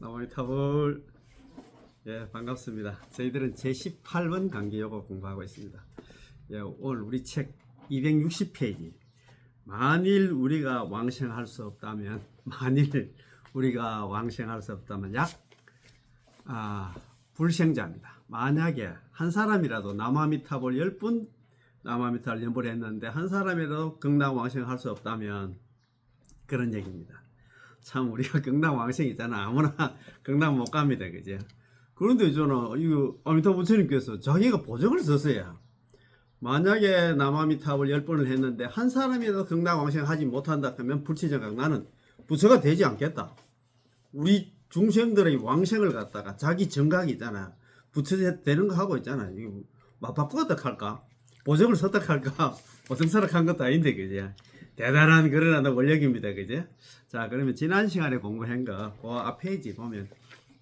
나무위타볼. 예, 반갑습니다. 저희들은 제18번 강계요거 공부하고 있습니다. 예, 오늘 우리 책 260페이지. 만일 우리가 왕생할 수 없다면, 불생자입니다. 만약에 한 사람이라도 남아미타볼 10분 남아미타를 연불했는데 한 사람이라도 극락왕생할 수 없다면, 그런 얘기입니다. 참 우리가 극락왕생 있잖아. 아무나 극락 못 갑니다. 그죠? 그런데 있잖아, 이거 아미타 부처님께서 자기가 보정을 썼어요. 만약에 남아미타불 10번을 했는데 한 사람이라도 극락왕생 하지 못한다 하면 불치정각, 나는 부처가 되지 않겠다. 우리 중생들의 왕생을 갖다가 자기 정각이잖아, 부처 되는 거 하고 있잖아. 이거 맞바꾸고 어떡할까? 보정을 썼다할까? 보정서락한 것도 아닌데, 그죠? 대단한 그런 원력입니다. 그죠? 자, 그러면 지난 시간에 공부한 거, 그 앞 페이지 보면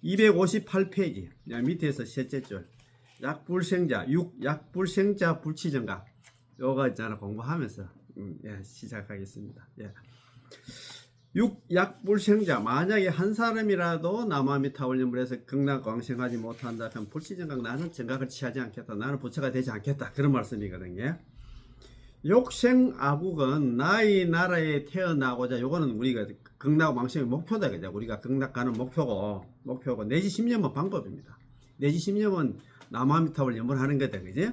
258페이지 밑에서 셋째 줄, 약불생자, 약불생자 불치정각, 요거 있잖아. 공부하면서 예, 시작하겠습니다. 예. 약불생자, 만약에 한 사람이라도 남아미타불연불에서 극락왕생하지 못한다 그럼 불치정각, 나는 정각을 취하지 않겠다, 나는 부처가 되지 않겠다, 그런 말씀이거든요. 욕생아국은 나의 나라에 태어나고자, 요거는 우리가 극락왕생의 목표다. 그죠? 우리가 극락 가는 목표고 내지 10년은 방법입니다. 내지 10년은 남아미타불 연불하는 거다. 그지?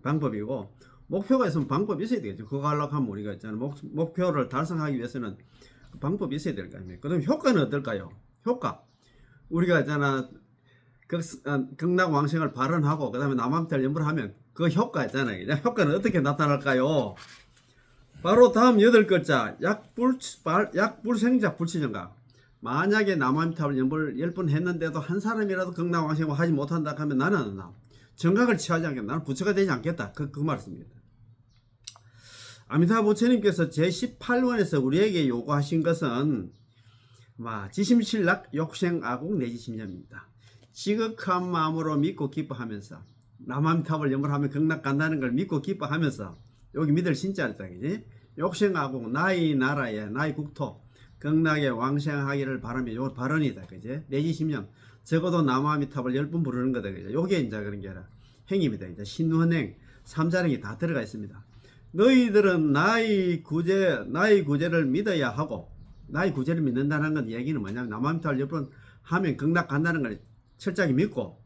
방법이고, 목표가 있으면 방법이 있어야 되겠죠. 그거 하려고 하면 우리가 있잖아, 목표를 달성하기 위해서는 방법이 있어야 될 거 아닙니까? 그럼 효과는 어떨까요? 효과, 우리가 있잖아, 극락왕생을 발언하고 그 다음에 남아미타불 연불하면 그 효과 있잖아요. 효과는 어떻게 나타날까요? 바로 다음 8글자, 약불생자 불치정각. 만약에 남아미타불 연불 10번 했는데도 한 사람이라도 극락왕생을 하지 못한다 하면 나는 정각을 취하지 않겠다, 나는 부처가 되지 않겠다, 그 말씀입니다. 아미타 부처님께서 제18원에서 우리에게 요구하신 것은 지심실락 욕생아국 내지 심념입니다. 지극한 마음으로 믿고 기뻐하면서, 남아미타불 연불하면 극락 간다는 걸 믿고 기뻐하면서, 여기 믿을 신자였다. 그지? 욕생아국, 나의 나라에, 나의 국토 극락에 왕생하기를 바라며, 요 발언이다. 그지? 내지 심념, 적어도 남아미타불 10번 부르는 거다. 그죠? 요게 이제 그런 게 아니라 행입니다. 이제 신원행, 삼자령이 다 들어가 있습니다. 너희들은 나의 구제를 믿어야 하고, 나의 구제를 믿는다는 건 얘기는 뭐냐면, 남아미타불 10번 하면 극락 간다는 걸 철저하게 믿고,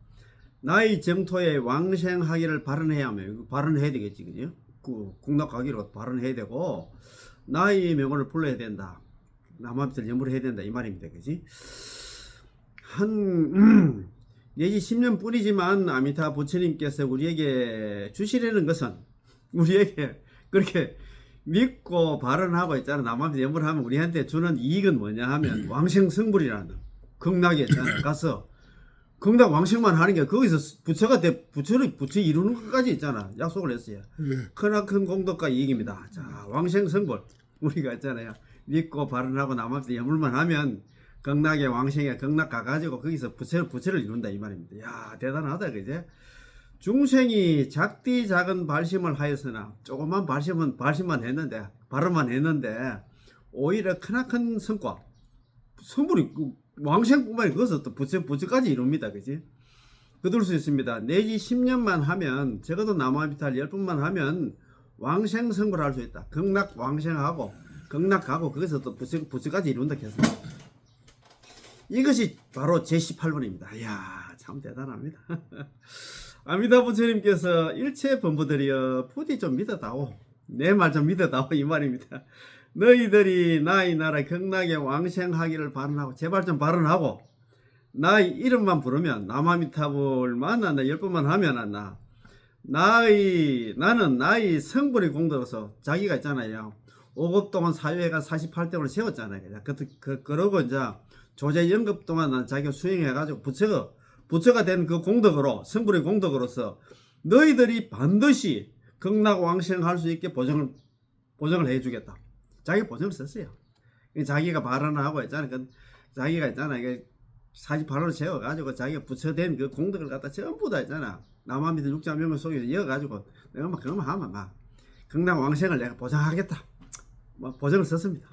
나의 정토에 왕생하기를 발언해야 하면, 발언해야 되겠지. 그죠? 극락 가기로 발언해야 되고, 나의 명언을 불러야 된다, 남아미타불 연불해야 된다, 이 말입니다. 그지? 내지 10년 뿐이지만 아미타 부처님께서 우리에게 주시려는 것은, 우리에게 그렇게 믿고 발언하고 있잖아, 남아미타 연불하면 우리한테 주는 이익은 뭐냐 하면 왕생성불이라는, 극락에 있잖아, 가서 극락 왕생만 하는 게, 거기서 부처가 부처 이루는 것까지 있잖아, 약속을 했어요. 크나큰 공덕과 이익입니다. 자, 왕생성불, 우리가 있잖아요, 믿고 발언하고 남아미타 연불만 하면 극락에 왕생에 극락 가가지고 거기서 부처를 이룬다, 이 말입니다. 야, 대단하다. 그제? 중생이 작디 작은 발심을 하였으나, 조그만 발심만 했는데, 발언만 했는데, 오히려 크나큰 성과, 성불이 왕생뿐만이 그것을 또 부처까지 이룹니다. 그지? 거둘 수 있습니다. 내지 10년만 하면, 적어도 남아미타불 10번만 하면 왕생 성불할 수 있다. 극락 왕생하고 극락 가고 거기서 또 부처까지 이룬다 했습니다. 이것이 바로 제18번입니다. 이야, 참 대단합니다. 아미타 부처님께서 일체 범부들이여 부디 좀 믿어다오, 내 말 좀 믿어다오, 이 말입니다. 너희들이 나의 나라 극락에 왕생하기를 발언하고, 제발 좀 발언하고, 나의 이름만 부르면, 남아미타불 만난다 10번만 하면 나는 나의 성불의 공덕으로서, 자기가 있잖아요, 5급 동안 사유회가 48대를 세웠잖아요. 그러고 이제 조제 연급 동안 자기가 수행해가지고 부처가 된 그 공덕으로, 성불의 공덕으로서 너희들이 반드시 극락 왕생할 수 있게 보정을 해주겠다. 자기 보정을 썼어요. 자기가 발언하고 있잖아. 자기가 있잖아, 이게 48호를 세워가지고 자기가 부처된 그 공덕을 갖다 전부 다 있잖아, 남아미타 육자명을 속에서 이어가지고, 내가 그러면 하면 극락 왕생을 내가 보장하겠다, 보정을 썼습니다.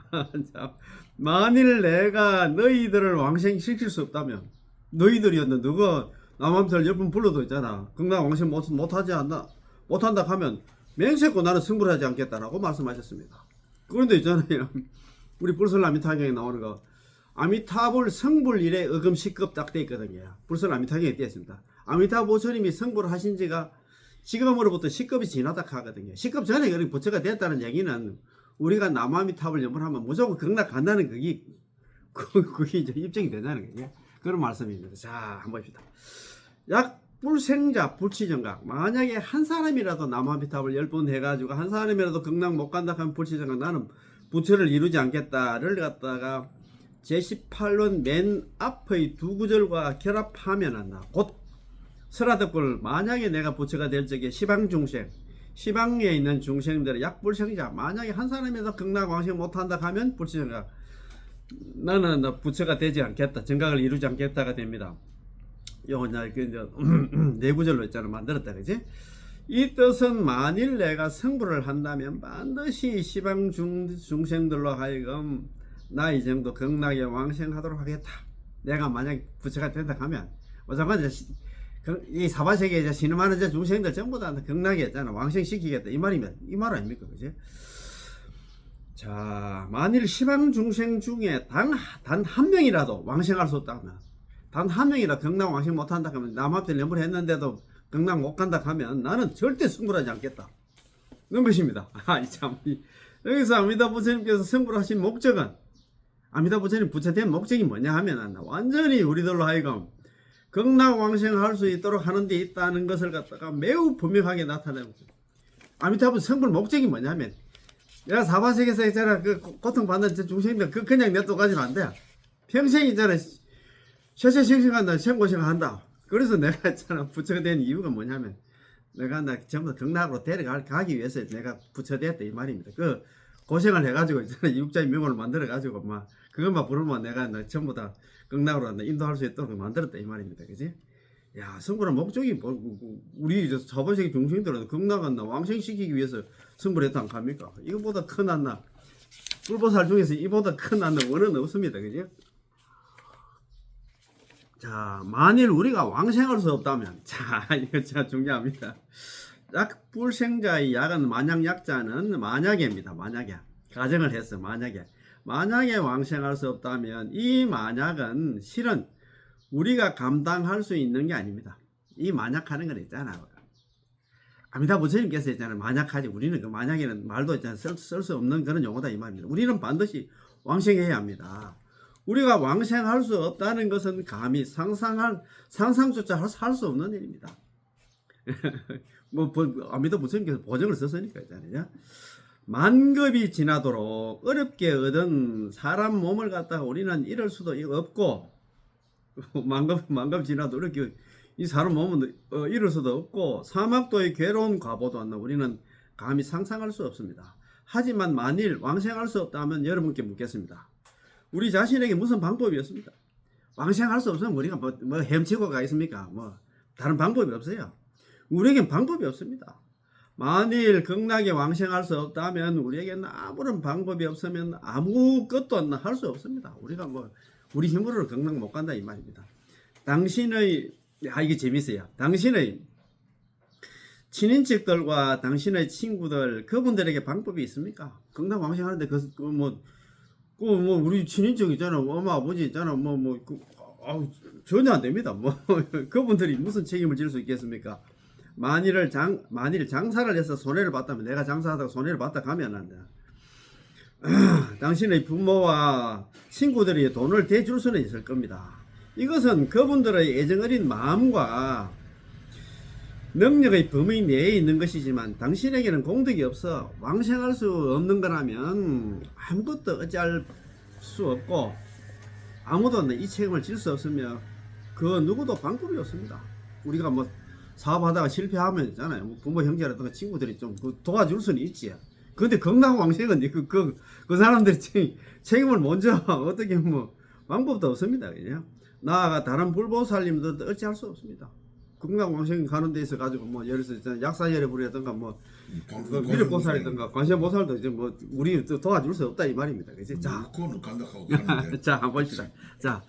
자, 만일 내가 너희들을 왕생시킬 수 없다면 너희들이었는데 누가 남한테를 10번 불러도 있잖아. 극락 왕생 못하지 않나 못한다 하면 맹세코 나는 승부를 하지 않겠다라고 말씀하셨습니다. 그런데 있잖아요. 우리 불설 아미타경에 나오는 거 아미타불 성불 일에 의금 10급 딱 돼 있거든요. 불설 아미타경에 돼 있습니다. 아미타 부처님이 성불을 하신 지가 지금으로부터 10급이 지나다 하거든요. 10급 전에 그런 부처가 됐다는 얘기는 우리가 남아미탑을 염불하면 무조건 극락 간다는 그게 이제 입증이 되자는 거예요. 그런 말씀입니다. 자, 한번 봅시다. 약불생자 불치정각. 만약에 한 사람이라도 남아미탑을 10번 해가지고 한 사람이라도 극락 못 간다 하면 불치정각 나는 부처를 이루지 않겠다를 갖다가 제18론 맨 앞의 두 구절과 결합하면 한다. 곧 설화덕불 만약에 내가 부처가 될 적에 시방중생 시방에 있는 중생들의 약불생자 만약에 한 사람이라도 극락 왕생 못한다 하면 불치정각 나는 부처가 되지 않겠다 정각을 이루지 않겠다가 됩니다. 요거 이제 네 구절로 있잖아 만들었다 그지? 이 뜻은 만일 내가 성불을 한다면 반드시 시방 중생들로 하여금 나 이 정도 극락에 왕생하도록 하겠다. 내가 만약 부처가 된다 하면 어쩌면 이 사바세계에 신음하는 중생들 전부 다 극락에 있잖아 왕생시키겠다 이 말이면 이 말 아닙니까 그지? 자 만일 시방 중생 중에 단 한 명이라도 왕생할 수 없다면 단 한 명이라도 극락 왕생 못한다 하면 남한테 연불 했는데도 극락 못 간다 하면 나는 절대 승불하지 않겠다 그런 것입니다. 참 여기서 아미다 부처님께서 승불하신 목적은 아미다 부처님 부처된 목적이 뭐냐 하면 완전히 우리들로 하여금 극락 왕생할 수 있도록 하는 데 있다는 것을 갖다가 매우 분명하게 나타내고 아미타불 성불 목적이 뭐냐면 내가 사바세계에서 있잖아 그 고통받는 중생들 그냥 냅둬가지고 안 돼. 평생 있잖아 셔셔싱싱한다 생고생한다. 그래서 내가 있잖아 부처가 된 이유가 뭐냐면 내가 전부 다 극락으로 데려가기 위해서 내가 부처됐다 이 말입니다. 그 고생을 해가지고 있잖아 육자의 명호를 만들어가지고 막 그것만 부르면 내가 전부 다 극락으로 인도할 수 있도록 만들었다 이 말입니다. 그지? 야, 성불한 목적이 우리 사바세계 중생들은 극락한 왕생시키기 위해서 성불했다 안 합니까? 이거보다 큰 안나 뿔보살 중에서 이보다 큰 안나 원은 없습니다. 그지? 자, 만일 우리가 왕생할 수 없다면 자, 이거 진짜 중요합니다. 약불생자의 약은 만약 약자는 만약입니다. 만약에 가정을 했어. 만약에 왕생할 수 없다면 이 만약은 실은 우리가 감당할 수 있는 게 아닙니다. 이 만약하는 건 있잖아. 아미타 부처님께서 있잖아요. 만약하지. 우리는 그 만약에는 말도 있잖아요. 쓸 수 없는 그런 용어다 이 말입니다. 우리는 반드시 왕생해야 합니다. 우리가 왕생할 수 없다는 것은 감히 상상조차 할 수 없는 일입니다. 아미타 부처님께서 보정을 썼으니까 있잖아요. 만급이 지나도록 어렵게 얻은 사람 몸을 갖다가 우리는 잃을 수도 없고 만급 지나도 이렇게 이 사람 몸은 잃을 수도 없고 사막도의 괴로운 과보도 않나 우리는 감히 상상할 수 없습니다. 하지만 만일 왕생할 수 없다면 여러분께 묻겠습니다. 우리 자신에게 무슨 방법이 없습니다. 왕생할 수 없으면 우리가 뭐 헤엄치고 가겠습니까? 뭐 다른 방법이 없어요. 우리에겐 방법이 없습니다. 만일 극락에 왕생할 수 없다면 우리에게는 아무런 방법이 없으면 아무것도 할 수 없습니다. 우리가 우리 힘으로는 극락 못 간다 이 말입니다. 당신의 이게 재밌어요. 당신의 친인척들과 당신의 친구들 그분들에게 방법이 있습니까? 극락 왕생하는데 우리 친인척 있잖아, 엄마 아버지 있잖아, 전혀 안 됩니다. 그분들이 무슨 책임을 질 수 있겠습니까? 만일 장사를 해서 손해를 봤다면 내가 장사하다가 손해를 봤다 가면 안 돼. 당신의 부모와 친구들이 돈을 대줄 수는 있을 겁니다. 이것은 그분들의 애정어린 마음과 능력의 범위 내에 있는 것이지만 당신에게는 공덕이 없어 왕생할 수 없는 거라면 아무것도 어찌할 수 없고 아무도 이 책임을 질 수 없으며 그 누구도 방법이 없습니다. 우리가 사업하다가 실패하면 있잖아요. 부모 형제라든가 친구들이 좀 도와줄 수는 있지. 근데 극락 왕생은 그 사람들이 책임을 먼저 어떻게 방법도 없습니다. 그냥 나아가 다른 불보살님도 어찌할 수 없습니다. 극락왕생이 가는 데 있어 가지고 뭐 예를 들어서 약사열애불이라든가 뭐 미륵보살이든가 관세음보살도 이제 뭐 우리 또 도와줄 수 없다 이 말입니다. 그지? 자, 그거는 간다고 가는데. 자 한번 봅시다. 자,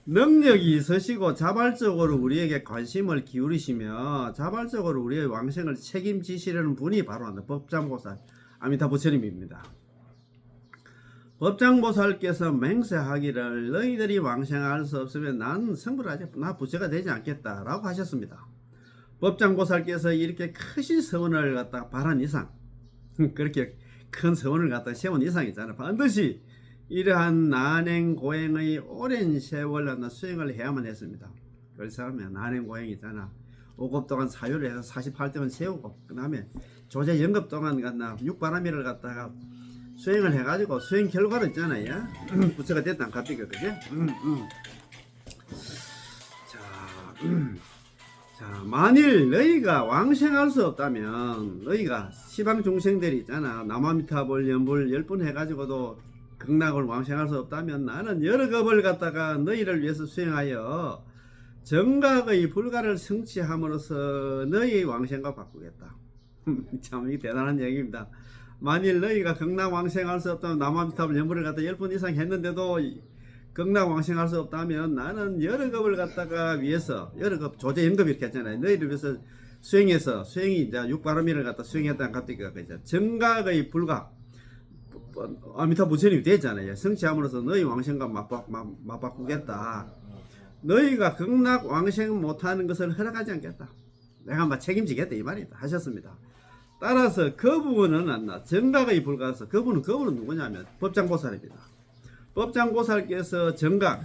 능력이 있으시고 자발적으로 우리에게 관심을 기울이시며 자발적으로 우리의 왕생을 책임지시려는 분이 바로 법장보살 아미타 부처님입니다. 법장보살께서 맹세하기를 너희들이 왕생할 수 없으면 난 성불하지 나 부처가 되지 않겠다라고 하셨습니다. 법장보살께서 이렇게 크신 서원을 갖다 바란 이상 그렇게 큰 서원을 갖다 세운 이상 있잖아요. 반드시 이러한 난행고행의 오랜 세월 수행을 해야만 했습니다. 그래서 하면 난행고행 있잖아. 5급 동안 사유를 해서 48대만 세우고 그 다음에 조제 연급 동안 갖나 육바라밀을 갖다가 수행을 해가지고 수행 결과를 있잖아요. 부처가 됐다 갑자기 그지? 자, 만일 너희가 왕생할 수 없다면 너희가 시방 중생들이 있잖아. 남아미타불 연불 10번 해가지고도 극락을 왕생할 수 없다면 나는 여러 급을 갖다가 너희를 위해서 수행하여 정각의 불가를 성취함으로써 너희의 왕생과 바꾸겠다. 참 이게 대단한 얘기입니다. 만일 너희가 극락 왕생할 수 없다면 남아미타불 연불을 갖다 10번 이상 했는데도 극락 왕생할 수 없다면 나는 여러 급을 갖다가 위해서 여러 급 조제 연급 이렇게 했잖아요. 너희를 위해서 수행해서 수행이 이제 육바라밀을 갖다 수행했다는 갑자기 정각의 불가 아미타 부처님이 됐잖아요. 성취함으로써 너희 왕생과 맞바꾸겠다. 너희가 극락 왕생 못하는 것을 허락하지 않겠다. 내가 막 책임지겠다 이 말이다 하셨습니다. 따라서 그 부분은 안나 정각의 불가서 그분은 누구냐면 법장보살입니다. 법장보살께서 정각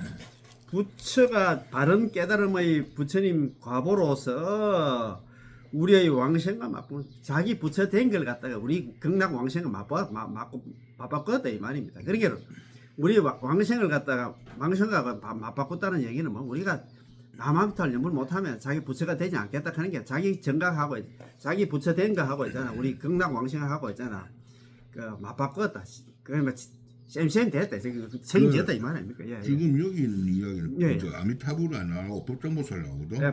부처가 바른 깨달음의 부처님 과보로서 우리의 왕생과 맞고 자기 부처 된 걸 갖다가 우리 극락 왕생과 맞바꿨다 이 말입니다. 그러니까 우리 왕생을 갖다가 왕생과 맞바꿨다는 얘기는 뭐 우리가 남아미타불 연불 못하면 자기 부처가 되지 않겠다 하는 게 자기 정각하고 자기 부처 된 거 하고 있잖아. 우리 극락 왕생을 하고 있잖아. 그 맞바꿨다. 그러면 쌤 됐다. 책임졌다 이 말 아닙니까? 예, 지금 여기 있는 이야기는 예, 저 아미타불 안 나오고 법장보살 나오거든. 예,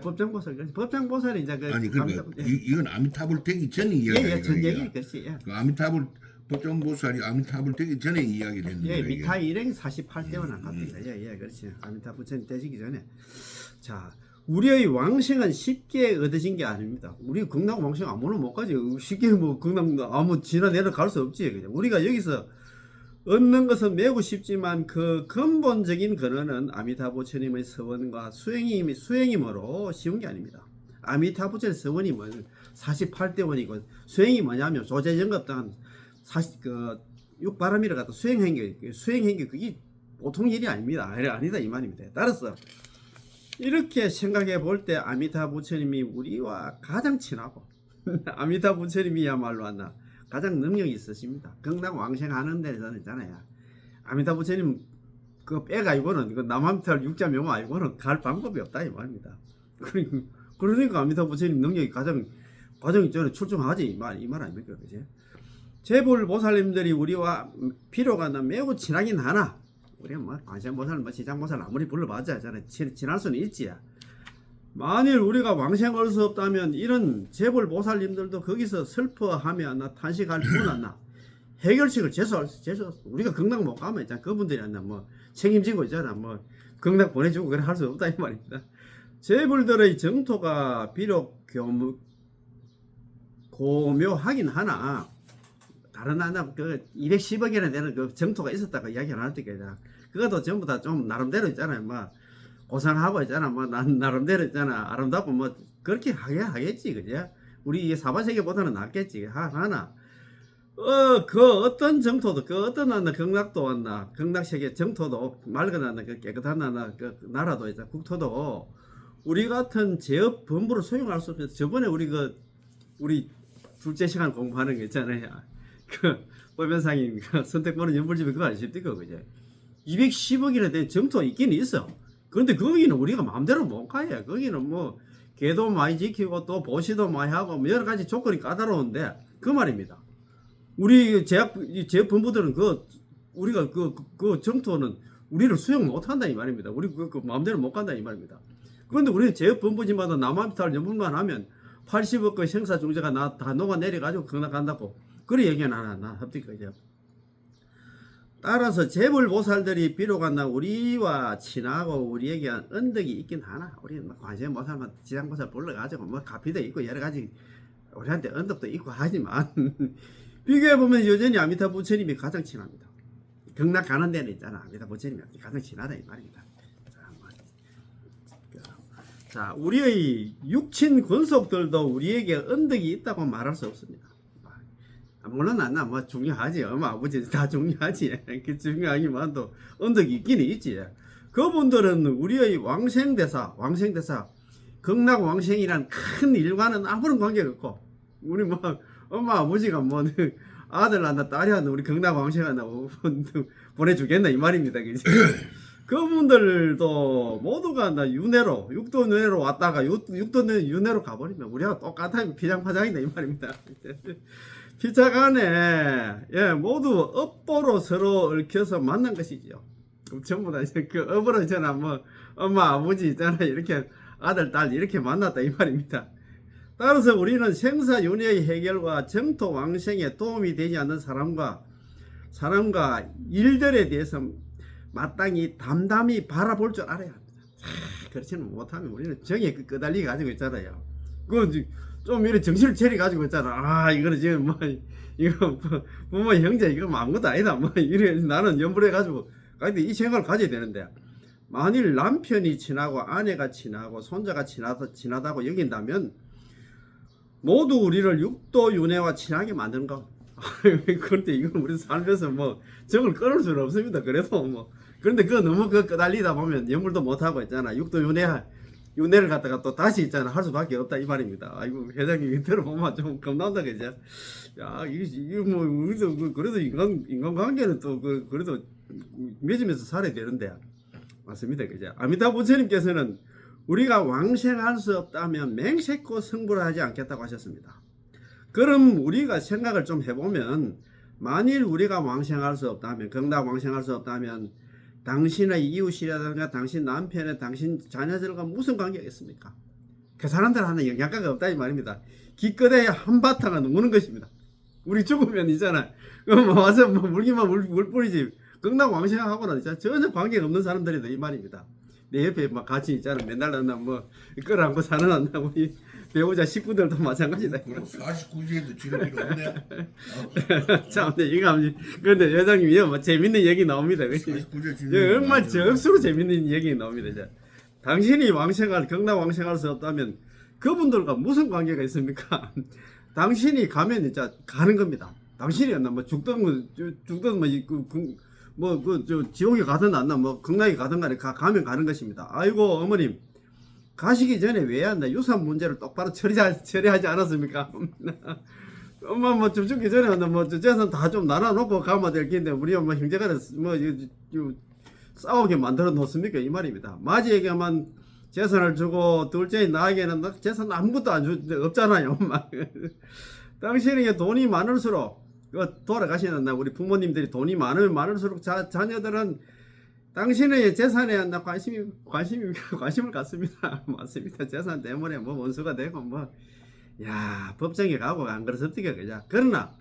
법장보살이 이제 그 아니 그러니까 이건 아미타불 되기 전에 이야기야. 전 얘기 그렇지. 예. 그 아미타불 법장보살이 아미타불 되기 전에 이야기를 했는데. 예, 미타 일행 48대만 갑니다. 예, 그렇지. 아미타 부처님 되시기 전에. 자, 우리의 왕생은 쉽게 얻어진 게 아닙니다. 우리 극락 왕생 아무나 못 가지. 쉽게 뭐 극락 아무 지나 내려갈 수 없지. 그냥 우리가 여기서 얻는 것은 매우 쉽지만 그 근본적인 근원은 아미타 부처님의 서원과 수행이므로 쉬운 게 아닙니다. 아미타 부처님의 서원이 뭐 48대원이고 수행이 뭐냐면 조제정급당 육바라밀을 갖다 수행한 게 그게 보통 일이 아닙니다. 아니다 이 말입니다. 따라서 이렇게 생각해 볼 때 아미타 부처님이 우리와 가장 친하고 아미타 부처님이야말로 가장 능력이 있으십니다. 극락 왕생하는 데는 있잖아요. 아미타 부처님 그 빼가지고는 그 남아미타불 육자 명화 아니고는 갈 방법이 없다 이 말입니다. 그러니까 아미타 부처님 능력이 가장 있잖아요. 출중하지 이 말 아닙니까? 그지? 재불 보살님들이 우리와 비로가 매우 친하긴 하나 우리가 뭐 관세음보살 뭐 지장보살 아무리 불러봤자 친할 수는 있지. 만일 우리가 왕생할 수 없다면 이런 재불 보살님들도 거기서 슬퍼하며 탄식할 뿐 해결책을 제시할 우리가 극락 못 가면 있잖아. 그분들이 뭐 책임지고 있잖아. 뭐 극락 보내주고 그래 할 수 없다 이 말입니다. 재불들의 정토가 비록 고묘하긴 하나 다른 그 210억이나 되는 그 정토가 있었다고 이야기 안 할 때가 그것도 전부 다 좀 나름대로 있잖아요. 뭐 고상하고 있잖아. 뭐 나름대로 있잖아. 아름답고 뭐 그렇게 하겠지, 그죠? 우리 사바세계보다는 낫겠지. 하나 그 어떤 정토도 그 어떤 극락도 극락세계 정토도 맑은 그 깨끗한 그 나라도 있잖아. 국토도 우리 같은 제업 본부를 소용할 수 없어요. 저번에 우리 둘째 시간 공부하는 거 있잖아요. 그 법연상인 선택보는 연불집에 그거 아십니까? 그죠? 210억이나 된 정토 있긴 있어. 그런데 거기는 우리가 마음대로 못 가요. 거기는 뭐 개도 많이 지키고 또 보시도 많이 하고 뭐 여러 가지 조건이 까다로운데 그 말입니다. 우리 제약 본부들은 우리가 그 정토는 우리를 수용 못 한다 이 말입니다. 우리 그 마음대로 못 간다 이 말입니다. 그런데 우리는 제업본부지마다 남아미탈 연분만 하면 80억 건 생사 중재가 다 녹아내려가지고 극락간다고 그래 얘기는 안 하나 합니까 이제. 따라서 재벌보살들이 비록한다 우리와 친하고 우리에게 언덕이 있긴 하나. 우리는 뭐 관심 못하면 지장보살 불러가지고 뭐 가피도 있고 여러 가지 우리한테 언덕도 있고 하지만 비교해보면 여전히 아미타 부처님이 가장 친합니다. 극락 가는 데는 있잖아. 아미타 부처님이 가장 친하다 이 말입니다. 자, 우리의 육친 권속들도 우리에게 언덕이 있다고 말할 수 없습니다. 물론 안나 뭐 중요하지. 엄마 아버지 다 중요하지. 그 중요하기만도 언덕이 있기는 있지. 그분들은 우리의 왕생대사 극락 왕생이란 큰 일과는 아무런 관계가 없고 우리 뭐 엄마 아버지가 뭐 아들 낳나 딸이 낳나 우리 극락 왕생 하나 보내주겠나 이 말입니다. 그치? 그분들도 모두가 나 윤회로 육도 윤회로 왔다가 육도 윤회로 가버리면 우리하고 똑같아 피장파장이다 이 말입니다. 피차간에 예, 모두 업보로 서로 얽혀서 만난 것이지요. 전부 다 그 업으로 있잖아 뭐 엄마 아버지 있잖아 이렇게 아들 딸 이렇게 만났다 이 말입니다. 따라서 우리는 생사윤회의 해결과 정토 왕생에 도움이 되지 않는 사람과 일들에 대해서 마땅히 담담히 바라볼 줄 알아야 합니다. 그렇지는 못하면 우리는 정에 끄달리 가지고 있잖아요. 좀 이렇게 정신을 차려 가지고 있잖아. 아 이거는 지금 뭐 이거 부모 형제 이거 아무것도 아니다. 뭐 이래 나는 염불해 가지고 근데 이 생각을 가져야 되는데 만일 남편이 친하고 아내가 친하고 손자가 친하다고 여긴다면 모두 우리를 육도 윤회와 친하게 만드는 거. 그런데 이건 우리 살면서 뭐 정을 끊을 수는 없습니다. 그래도 뭐 그런데 그거 너무 끄달리다 보면 염불도 못하고 있잖아. 육도 윤회를 갖다가 또 다시 있잖아 할 수밖에 없다 이 말입니다. 아이고 회장님 들어보면 좀 겁난다 그죠? 야 이게 뭐 그래도 인간관계는 또 그래도 맺으면서 살아야 되는데 맞습니다 그죠? 아미타 부처님께서는 우리가 왕생할 수 없다면 맹세코 승부를 하지 않겠다고 하셨습니다. 그럼 우리가 생각을 좀 해보면 만일 우리가 왕생할 수 없다면 극락 왕생할 수 없다면 당신의 이웃이라든가 당신 남편의 당신 자녀들과 무슨 관계가 있습니까? 그 사람들한테 영향가가 없다 이 말입니다. 기껏해야 한바탕은 우는 것입니다. 우리 죽으면 있잖아 와서 뭐 물기만 물 뿌리지 극락 왕생하고는 전혀 관계가 없는 사람들이다 이 말입니다. 내 옆에 막 같이 있잖아 맨날 뭐 끌어안고 사는 한다 우리 배우자 식구들도 마찬가지다. 49세에도 지를 필요 없네. 참, 근데 여장님, 이거 뭐 재밌는 얘기 나옵니다. 정말 적수로 재밌는 얘기 나옵니다. 이제. 당신이 극락 왕생할 수 없다면 그분들과 무슨 관계가 있습니까? 당신이 가면 이제 가는 겁니다. 당신이 뭐 죽든 지옥에 가든 안나 뭐 극락에 가든 간에 가면 가는 것입니다. 아이고 어머님. 가시기 전에 왜 안 나 유산 문제를 똑바로 처리하지 않았습니까? 엄마 뭐 좀 죽기 전에 뭐 재산 다 좀 나눠놓고 가면 될 텐데 우리 엄마 형제간에 뭐 싸우게 만들어 놓습니까 이 말입니다. 마지에게만 재산을 주고 둘째인 나에게는 재산 아무것도 없잖아요. 엄마. 당신에게 돈이 많을수록 돌아가시는 우리 부모님들이 돈이 많으면 많을수록 자녀들은 당신의 재산에 관심을 갖습니다. 맞습니다. 재산 때문에 뭐 원수가 되고 법정에 가고 안 그렇습니까? 그죠? 그러나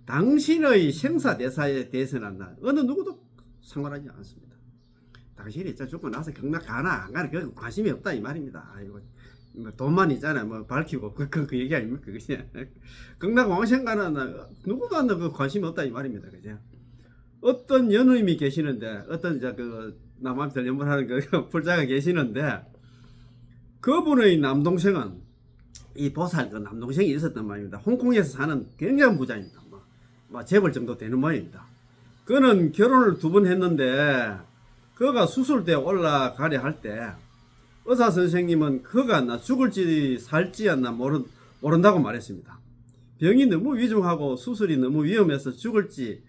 당신의 생사대사에 대해서는 어느 누구도 상관하지 않습니다. 당신이 죽고 나서 극락 가나 안 가나 그 관심이 없다 이 말입니다. 아이고 돈만 있잖아 뭐 밝히고 그 얘기 아닙니까? 그죠? 극락 왕생 가나 누구도 안 그 관심이 없다 이 말입니다. 그죠? 어떤 연우님이 계시는데 어떤 남한테 연문하는 그 불자가 계시는데 그분의 남동생은 이 보살 남동생이 있었단 말입니다. 홍콩에서 사는 굉장한 부자입니다. 뭐 재벌 정도 되는 모양입니다. 그는 결혼을 2번 했는데 그가 수술대에 올라가려 할 때 의사 선생님은 그가 죽을지 살지 모른다고 말했습니다. 병이 너무 위중하고 수술이 너무 위험해서 죽을지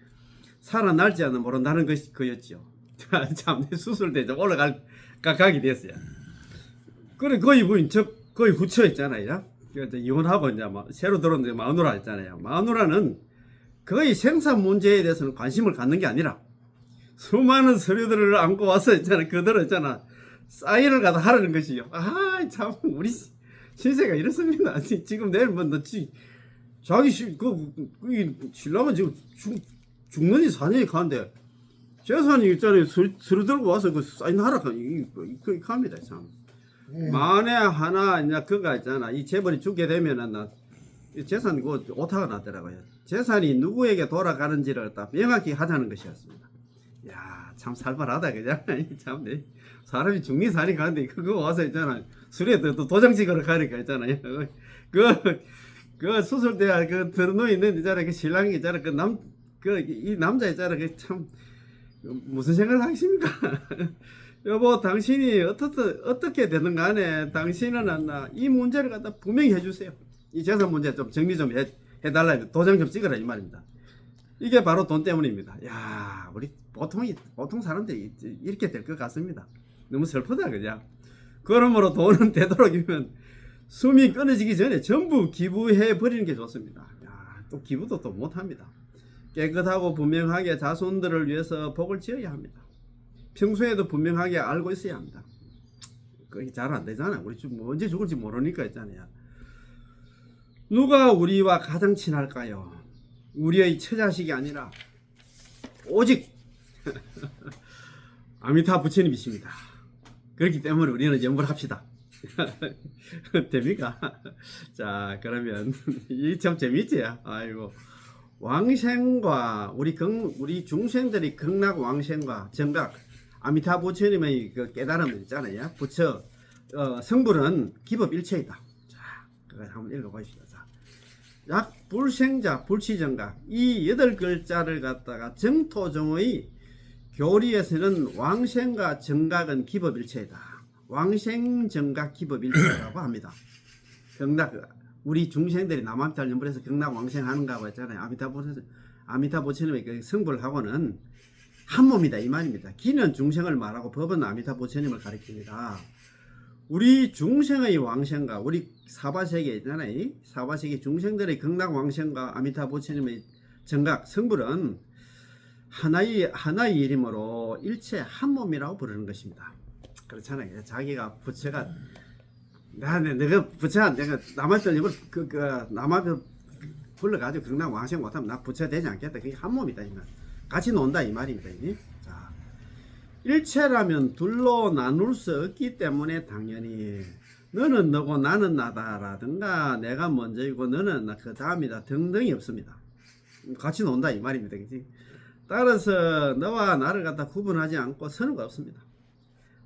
살아날지 않나 모른다는 것이 그였죠. 참 수술대에 가게 됐어요. 그래 거의 후처 있잖아요. 이혼하고 이제 새로 들어온 마누라 있잖아요. 마누라는 거의 생산 문제에 대해서는 관심을 갖는 게 아니라 수많은 서류들을 안고 와서 있잖아. 그대로 있잖아. 사인을 갖다 하라는 것이요. 아, 참 우리 신세가 이렇습니다. 지금 내일 뭐너 자기 신랑은 지금 죽는지 사는지 가는데 재산이 있잖아요. 서류 들고 와서 그 사인하라 그 합니다. 참. 만에 하나 이제 그거 있잖아. 이 재벌이 죽게 되면은 이 재산 그 오타가 났더라고요. 재산이 누구에게 돌아가는지를 딱 명확히 하자는 것이었습니다. 야, 참 살벌하다 그죠? 참 사람이 죽니 사니 가는데 그거 와서 있잖아. 수리에 또 도장 찍으러 가니까 있잖아요. 그 수술대야 그 들어누워 있는 있잖아. 그 신랑이 있잖아. 이 남자 있잖아. 그 참 무슨 생각을 하십니까? 여보, 당신이 어떻게 되든 간에 당신은 이 문제를 갖다 분명히 해주세요. 이 재산 문제 좀 정리 좀 해달라. 도장 좀 찍으라 이 말입니다. 이게 바로 돈 때문입니다. 야, 우리 보통 사람들이 이렇게 될 것 같습니다. 너무 슬프다 그죠? 그러므로 돈은 되도록이면 숨이 끊어지기 전에 전부 기부해 버리는 게 좋습니다. 야, 또 기부도 또 못합니다. 깨끗하고 분명하게 자손들을 위해서 복을 지어야 합니다. 평소에도 분명하게 알고 있어야 합니다. 그게 잘 안 되잖아. 우리 언제 죽을지 모르니까 있잖아요. 누가 우리와 가장 친할까요? 우리의 처자식이 아니라 오직 아미타 부처님이십니다. 그렇기 때문에 우리는 염불 합시다. 됩니까? 자, 그러면 이 참 재밌지? 아이고. 왕생과 우리 중생들이 극락 왕생과 정각 아미타 부처님의 그 깨달음을 있잖아요. 부처 성불은 기법일체이다. 자, 그걸 한번 읽어보십시오. 자, 약불생자 불치정각 이 8글자를 갖다가 정토정의 교리에서는 왕생과 정각은 기법일체이다. 왕생정각 기법일체라고 합니다. 극락 우리 중생들이 남아미타를 연불해서 극락 왕생하는 거하고 있잖아요. 아미타 부처님의 그 성불하고는 한 몸이다 이 말입니다. 기는 중생을 말하고 법은 아미타 부처님을 가리킵니다. 우리 중생의 왕생과 우리 사바세계 있잖아요. 사바세계 중생들의 극락 왕생과 아미타 부처님의 정각 성불은 하나의 이름으로 일체 한 몸이라고 부르는 것입니다. 그렇잖아요. 자기가 부처가 내가 부처 내가 남한테 남한테 불러가지고 극락 왕생 못하면 나 부처 되지 않겠다. 그게 한 몸이다 이 말. 같이 논다 이 말입니다. 자, 일체라면 둘로 나눌 수 없기 때문에 당연히 너는 너고 나는 나다라든가 내가 먼저이고 너는 그 다음이다 등등이 없습니다. 같이 논다 이 말입니다. 그치? 따라서 너와 나를 갖다 구분하지 않고 선언가 없습니다.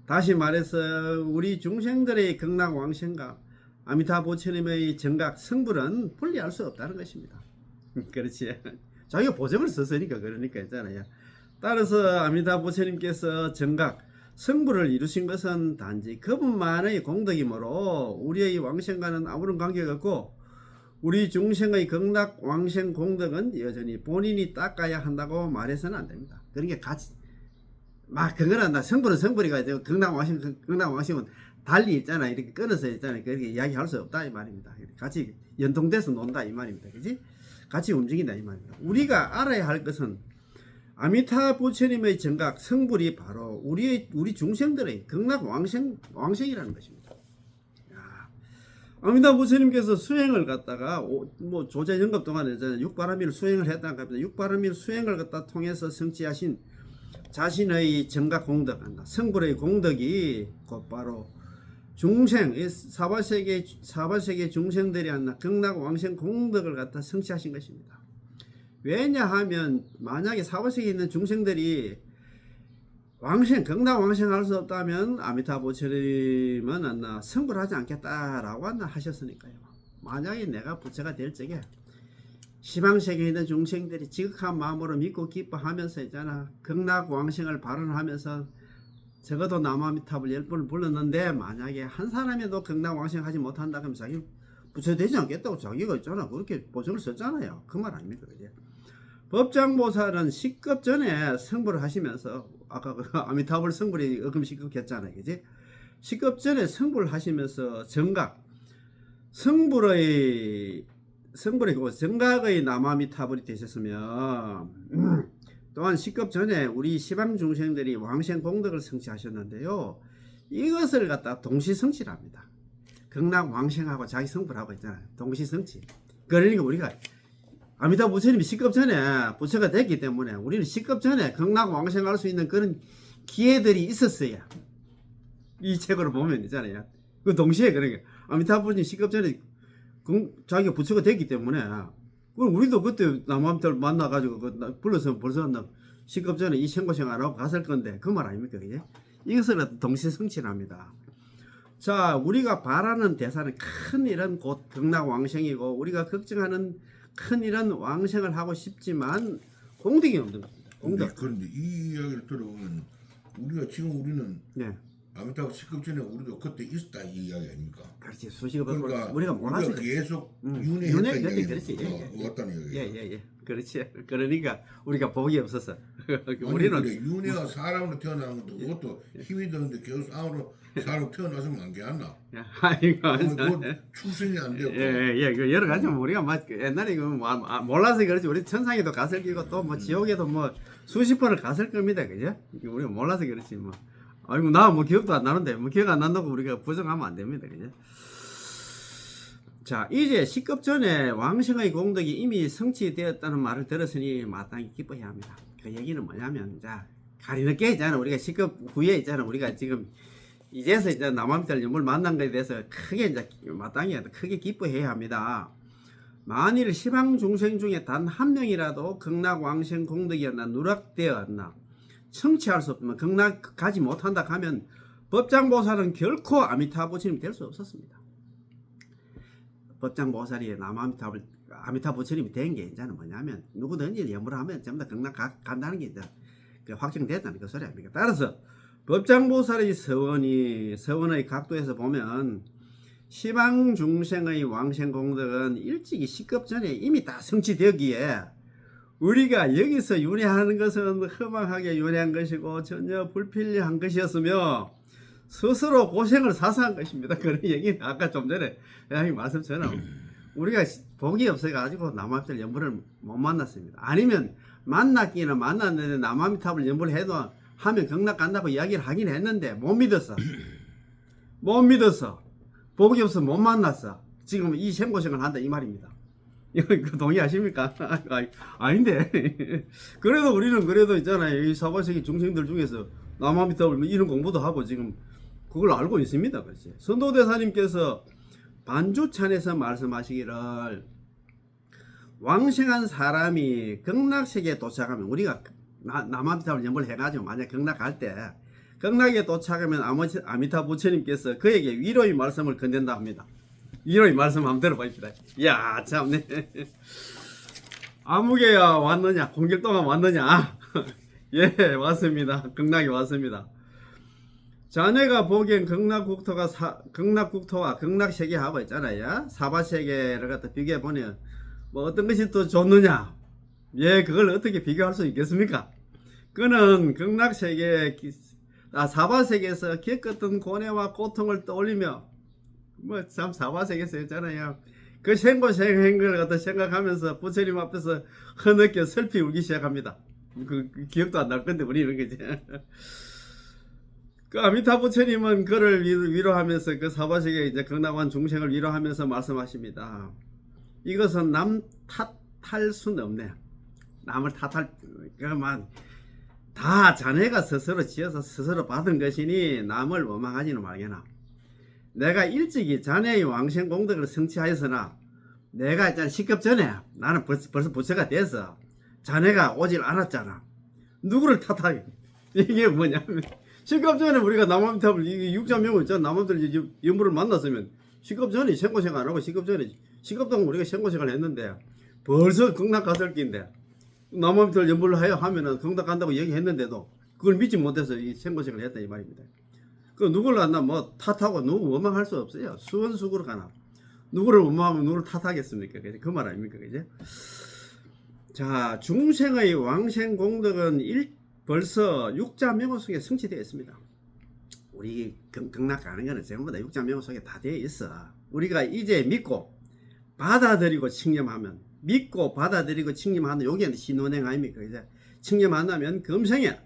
다시 말해서 우리 중생들의 극락 왕생과 아미타 부처님의 정각 성불은 분리할 수 없다는 것입니다. 그렇지. 자기가 보정을 썼으니까 그러니까 있잖아요. 따라서 아미타 부처님께서 정각 성불을 이루신 것은 단지 그분만의 공덕이므로 우리의 왕생과는 아무런 관계가 없고 우리 중생의 극락 왕생 공덕은 여전히 본인이 닦아야 한다고 말해서는 안 됩니다. 그러니까 같이 막 그거는 성불은 성불이가 되고 극락 왕생은 달리 있잖아. 이렇게 끊어서 있잖아. 그렇게 이야기할 수 없다 이 말입니다. 같이 연동돼서 논다 이 말입니다. 그지? 같이 움직인다 이 말입니다. 우리가 알아야 할 것은 아미타 부처님의 정각 성불이 바로 우리 중생들의 극락 왕생이라는 것입니다. 야, 아미타 부처님께서 수행을 갖다가 뭐 조제연급 동안에 육바라밀 수행을 했다고 합니다. 육바라밀 수행을 갖다 통해서 성취하신 자신의 정각 공덕, 성불의 공덕이 곧바로 중생, 사바세계 중생들이 한나 극락 왕생 공덕을 갖다 성취하신 것입니다. 왜냐하면 만약에 사바세계에 있는 중생들이 극락 왕생 할 수 없다면 아미타 부처님은 성불하지 않겠다라고 하셨으니까요. 만약에 내가 부처가 될 적에 시방세계에 있는 중생들이 지극한 마음으로 믿고 기뻐하면서 있잖아. 극락 왕생을 발언하면서 적어도 남아미탑을 10번을 불렀는데 만약에 한 사람이도 극락 왕생 하지 못한다 그러면 자기 부처 되지 않겠다고 자기가 있잖아. 그렇게 보증을 썼잖아요. 그 말 아닙니까? 그게? 법장보살은 10급 전에 성불을 하시면서 아까 그 아미타불 성불이 어금 10급 했잖아요. 그지? 10급 전에 성불을 하시면서 정각 성불의 정각의 남아미타불이 되셨으면 또한 10급 전에 우리 시방 중생들이 왕생 공덕을 성취하셨는데요. 이것을 갖다 동시성취합니다. 극락왕생하고 자기 성불하고 있잖아요. 동시성취. 그러니까 우리가 아미타 부처님이 시급 전에 부처가 됐기 때문에 우리는 시급 전에 극락왕생할 수 있는 그런 기회들이 있었어야 이 책으로 보면 있잖아요. 그 동시에 그러니까 아미타 부처님 시급 전에 자기가 부처가 됐기 때문에 그럼 우리도 그때 남한테 만나가지고 불러서 벌써 시급 전에 이 생고생 안 하고 갔을 건데 그 말 아닙니까? 그게? 이것을 동시성취합니다. 자, 우리가 바라는 대사는 큰 일은 곧 극락왕생이고 우리가 걱정하는 큰 일은 왕생을 하고 싶지만 공덕이 없는 겁니다. 공덕. 그런데 이 이야기를 들어보면 우리는 네. 아미타불 시급 전에 우리도 그때 있었다 이 이야기 아닙니까? 그렇지. 수식을 그러니까 우리가 몰라서 계속 윤회, 윤회했다 그렇지, 이야기 그렇지. 예, 왔다는 이야기예요. 예. 그렇지. 그러니까 우리가 복이 없어서 우리는 그래, 윤회가 사람으로 태어나는 것도 그것도 힘이 드는데 계속 사람으로 태어나서면 안 되었나? 아이고. 출생이 안 되고. 예. 그 여러 가지 우리가 옛날에 몰라서 그렇지. 우리 천상에도 갔을 끼고 또 뭐 지옥에도 뭐 수십 번을 갔을 겁니다. 그죠? 우리가 몰라서 그렇지 뭐. 아이고 나 뭐 기억도 안 나는데 뭐 기억 안 난다고 우리가 부정하면 안 됩니다. 그죠? 자, 이제 시급 전에 왕생의 공덕이 이미 성취되었다는 말을 들었으니 마땅히 기뻐해야 합니다. 그 얘기는 뭐냐면, 자, 가리늦게 있잖아. 우리가 시급 후에 있잖아. 우리가 지금 이제서 이제 남한별 연물 만난 것에 대해서 크게 이제 마땅히 크게 기뻐해야 합니다. 만일 시방 중생 중에 단 한 명이라도 극락 왕생 공덕이었나 누락되었나 성취할 수 없으면 극락 가지 못한다 하면 법장보살은 결코 아미타 부처님 될 수 없었습니다. 법장보살이 아미타 부처님이 된 게 이제는 뭐냐면 누구든지 염불을 하면 전부 다 극락 간다는 게 이제 확정됐다는 그 소리 아닙니까? 따라서 법장보살의 서원의 각도에서 보면 시방 중생의 왕생 공덕은 일찍이 시급 전에 이미 다 성취되었기에 우리가 여기서 윤회하는 것은 허망하게 윤회한 것이고 전혀 불필요한 것이었으며 스스로 고생을 사서 한 것입니다. 그런 얘기는 아까 좀 전에 회장님 말씀처럼 우리가 복이 없어가지고 남아미탑 연불을 못 만났습니다. 아니면 만났기는 만났는데 남아미탑을 연불을 해도 하면 극락 간다고 이야기를 하긴 했는데 못 믿었어. 복이 없어 못 만났어. 지금 이 생고생을 한다 이 말입니다. 이거 동의하십니까? 아닌데. 그래도 우리는 그래도 있잖아요. 이 사바세계 중생들 중에서 남아미탑을 이런 공부도 하고 지금 그걸 알고 있습니다. 그렇지. 선도대사님께서 반주찬에서 말씀하시기를 왕생한 사람이 극락세계에 도착하면 우리가 남아미탑을 연불 해가지고 만약 극락 갈 때 극락에 도착하면 아미타 부처님께서 그에게 위로의 말씀을 건넨다 합니다. 위로의 말씀 한번 들어봅시다. 이야 참네. 아무개야 왔느냐? 공길 동안 왔느냐? 예 왔습니다. 극락에 왔습니다. 자네가 보기엔 극락국토와 극락세계하고 있잖아요. 사바세계를 갖다 비교해보면 뭐 어떤 것이 더 좋느냐? 예, 그걸 어떻게 비교할 수 있겠습니까? 그는 사바세계에서 겪었던 고뇌와 고통을 떠올리며 뭐 참 사바세계에서 있잖아요. 그 생고생한 걸 갖다 생각하면서 부처님 앞에서 흐느껴 슬피 울기 시작합니다. 그 기억도 안 날 건데 우리 이런 거지. 그 아미타 부처님은 그를 위로하면서 그 사바세계 이제 극락한 중생을 위로하면서 말씀하십니다. 이것은 남 탓할 수는 없네. 남을 탓할 그만 다 자네가 스스로 지어서 스스로 받은 것이니 남을 원망하지는 말게나. 내가 일찍이 자네의 왕생 공덕을 성취하였으나 내가 일단 시급 전에 나는 벌써 부처가 돼서 자네가 오질 않았잖아. 누구를 탓하게? 이게 뭐냐면 시급 전에 우리가 남아미탑을 육자명을 있잖아. 남아미탑을 연불을 만났으면 시급 전에 생고생 안 하고 시급 동안 우리가 생고생을 했는데 벌써 극락 갔을 낀데 남아미탑을 연불을 해야 하면은 극락 간다고 얘기했는데도 그걸 믿지 못해서 이 생고생을 했다 이 말입니다. 그 누구를 한다 뭐 탓하고 누구 원망할 수 없어요. 수원수구로 가나 누구를 원망하면 누구를 탓하겠습니까? 그 말 아닙니까? 그죠? 자, 중생의 왕생 공덕은 벌써 육자명호 속에 성취되어 있습니다. 우리 극락 가는 거는 전부 다 육자명호 속에 다 되어 있어. 우리가 이제 믿고 받아들이고 칭념하면 여기는 신원행 아닙니까? 이제 칭념한다면 금생에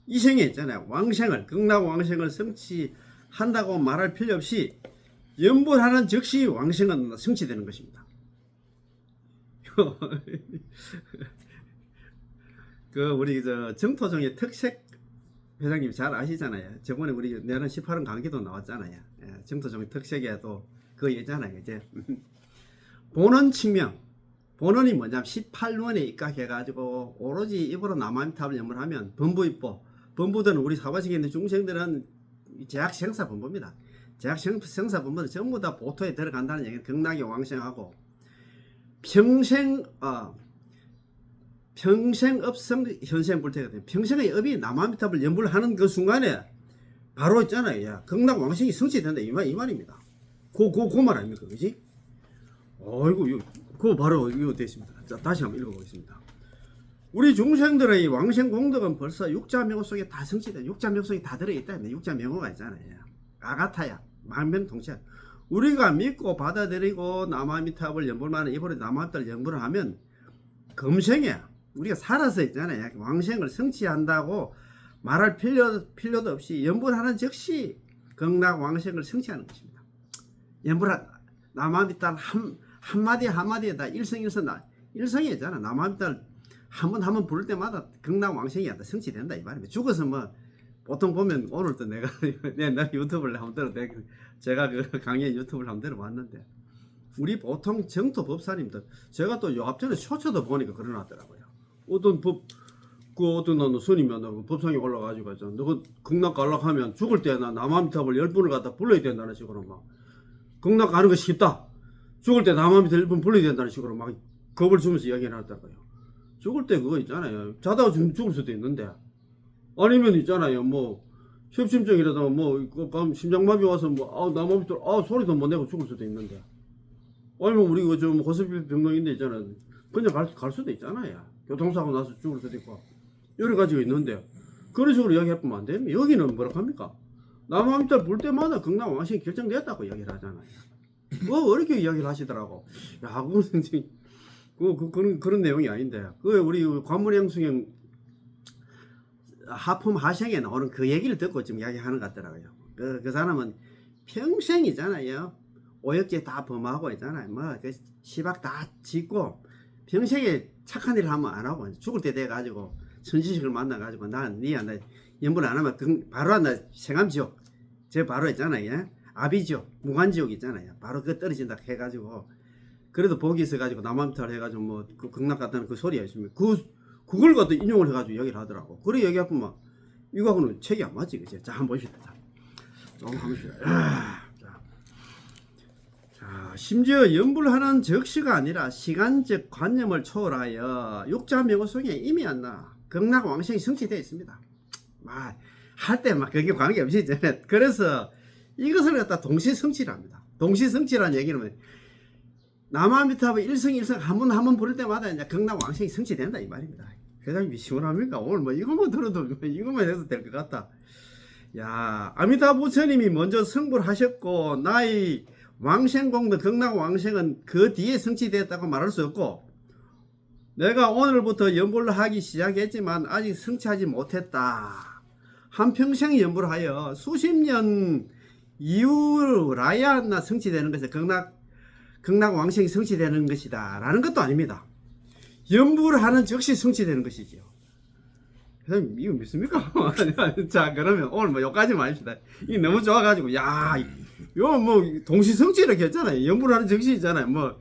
이생에 있잖아요. 왕생을 극락 왕생을 성취 한다고 말할 필요 없이 연불하는 즉시 왕생은 성취되는 것입니다. 그 우리 저 정토종의 특색 회장님 잘 아시잖아요. 저번에 우리 내년 18원 강의도 나왔잖아요. 예, 정토종의 특색에도 그거 있잖아요. 이제 본원 측명, 본원이 뭐냐면 18원에 입각해가지고 오로지 입으로 남한탑을 연물하면 범부입보, 범부들은 우리 사과식에 있는 중생들은 제약 생사 범부입니다. 제약 생사 범부는 전부 다 보토에 들어간다는 얘기는 극락이 왕생하고 평생업성 현생불태거든요. 평생의 업이 남한탑을 연불하는 그 순간에 바로 있잖아요. 야, 극락 왕생이 성취된다 이 말입니다. 그 말 아닙니까, 그지? 어이구, 그거 바로 이거 됐습니다. 자, 다시 한번 읽어보겠습니다. 우리 중생들의 왕생 공덕은 벌써 육자명호 속에 다 성취된, 육자명호 속에 다 들어있다. 육자명호가 있잖아요. 아가타야, 만병통치야. 우리가 믿고 받아들이고 남아미탑을 연불만은 이번에 남아미탑을 연불을 하면 금생에 우리가 살아서 있잖아요. 왕생을 성취한다고 말할 필요도 없이 연불하는 즉시 극락 왕생을 성취하는 것입니다. 연불한 남아미탑 한마디에 다 일성이잖아. 남아미탑 한 번 부를 때마다 극락 왕생이 성취된다 이 말입니다. 죽어서 뭐 보통 보면 오늘도 내가 옛날 유튜브를 한번 제가 그 강의 유튜브를 한번 들어봤는데 우리 보통 정토 법사님들 제가 또 요 앞전에 쇼츠도 보니까 그러놨더라고요. 어떤 어떤 스님이 법상에 올라가지고 너 극락 가려고 하면 죽을 때나 남아미탑을 10분을 갖다 불러야 된다는 식으로 막 극락 가는 거 쉽다. 죽을 때 남아미탑 10분 불러야 된다는 식으로 막 겁을 주면서 이야기를 하더라고요. 죽을 때 그거 있잖아요. 자다가 죽을 수도 있는데 아니면 있잖아요. 뭐 협심증이라도 뭐 심장마비 와서 뭐 남아미탑 소리도 못 내고 죽을 수도 있는데 아니면 우리 그 좀 호스피 병동인데 있잖아요. 그냥 갈 수도 있잖아요. 교통사고 나서 죽을 수도 있고 여러 가지가 있는데 그런 식으로 이야기해보면 안 됩니다. 여기는 뭐라고 합니까? 남아미탑 볼 때마다 극락 왕생이 결정됐다고 이야기를 하잖아요. 뭐 어렵게 이야기를 하시더라고. 야, 그런 내용이 아닌데 그 우리 관문행수경 하품 하생에 나오는 그 얘기를 듣고 지금 이야기하는 것 같더라고요. 그 사람은 평생이잖아요. 오역죄 다 범하고 있잖아요. 뭐 그 시박 다 짓고 평생에 착한 일을 하면 안 하고 죽을 때 돼 가지고 천지식을 만나 가지고 난 연불 안 하면 바로 한다 생암지옥 저 바로 있잖아요. 예? 아비지옥 무간지옥 있잖아요. 바로 그 떨어진다 해가지고 그래도 복이 있어가지고 남아미탈 해가지고 뭐 그 극락 같다는 그 소리가 있습니다. 그걸 갖다 인용을 해가지고 얘기를 하더라고. 그래 얘기하면 이거하고는 책이 안 맞지, 그치? 자, 한번 보십시다. 자, 조금 가보시다. 자, 심지어 연불하는 적시가 아니라 시간적 관념을 초월하여 육자명호 속에 이미 안나 극락 왕생이 성취되어 있습니다. 할 때 막 그게 관계없이 있잖아요. 그래서 이것을 갖다 동시성취를 합니다. 동시성취라는 얘기는 남아미탑의 일성일성 한 번 부를 때마다 이제 극락 왕생이 성취된다 이 말입니다. 회장님이 시원합니까? 오늘 뭐 이것만 들어도 이것만 해도 될 것 같다. 야, 아미타 부처님이 먼저 성불하셨고 나의 왕생공도 극락 왕생은 그 뒤에 성취되었다고 말할 수 없고 내가 오늘부터 연불을 하기 시작했지만 아직 성취하지 못했다. 한평생 연불하여 수십 년 이후라야 나 성취되는 것이 극락 왕생이 성취되는 것이다 라는 것도 아닙니다. 연불하는 즉시 성취되는 것이지요. 회장님 이거 믿습니까? 자, 그러면 오늘 뭐 여기까지만 합시다. 이게 너무 좋아가지고 야 요 뭐 동시성취를 했잖아요. 연불하는 즉시 있잖아요. 뭐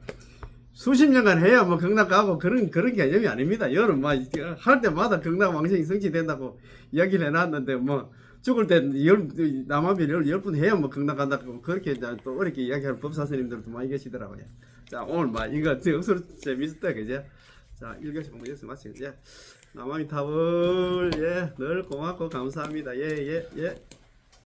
수십 년간 해야 뭐 극락 가고 그런 개념이 아닙니다. 여는 뭐 할 때마다 극락 왕생이 성취된다고 이야기를 해놨는데 뭐 죽을 때 남아비를 10분 해야 뭐 극락 간다고 그렇게 또 어렵게 이야기하는 법사스님들도 많이 계시더라고요. 자, 오늘 막 이거 억수로 재밌었다, 그죠? 자, 1교시 공부 여기서 마치겠죠? 남아미탑을 늘 고맙고 감사합니다. 예.